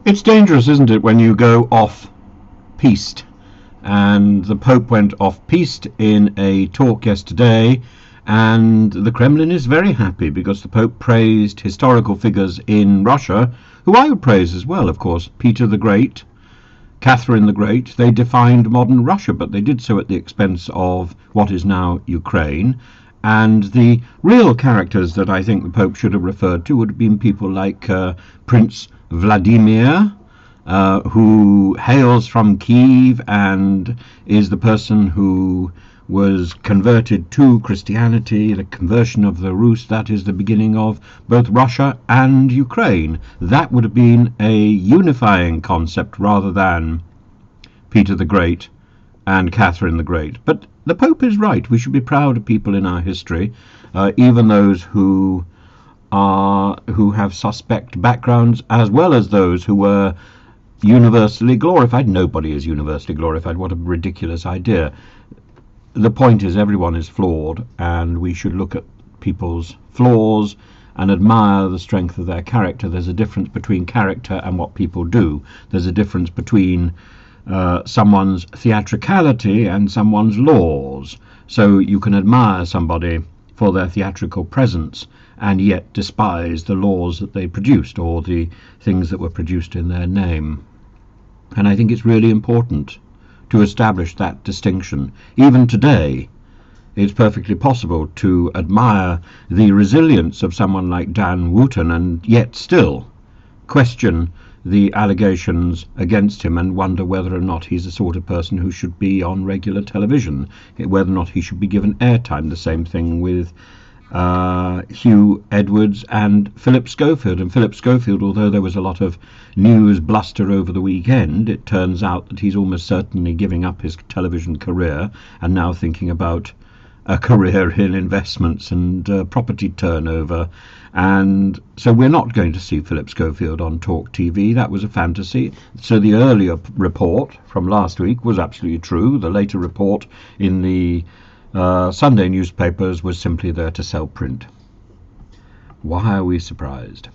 It's dangerous, isn't it, when you go off-piste? And the Pope went off-piste in a talk yesterday, and the Kremlin is very happy because the Pope praised historical figures in Russia, who I would praise as well, of course. Peter the Great, Catherine the Great. They defined modern Russia, but they did so at the expense of what is now Ukraine. And the real characters that I think the Pope should have referred to would have been people like Prince Vladimir, who hails from Kiev and is the person who was converted to Christianity. The conversion of the Rus, that is the beginning of both Russia and Ukraine. That would have been a unifying concept rather than Peter the Great and Catherine the Great. But the Pope is right. We should be proud of people in our history, even those who have suspect backgrounds, as well as those who were universally glorified. Nobody is universally glorified. What a ridiculous idea. The point is everyone is flawed, and we should look at people's flaws and admire the strength of their character. There's a difference between character and what people do. There's a difference between someone's theatricality and someone's laws. So you can admire somebody for their theatrical presence and yet despise the laws that they produced or the things that were produced in their name. And I think it's really important to establish that distinction. Even today, it's perfectly possible to admire the resilience of someone like Dan Wooten and yet still question the allegations against him and wonder whether or not he's the sort of person who should be on regular television, whether or not he should be given airtime. The same thing with Hugh Edwards and Philip Schofield. And Philip Schofield, although there was a lot of news bluster over the weekend, it turns out that he's almost certainly giving up his television career and now thinking about a career in investments and property turnover. And so we're not going to see Philip Schofield on Talk TV. That was a fantasy. So the earlier report from last week was absolutely true. The later report in the Sunday newspapers was simply there to sell print. Why are we surprised?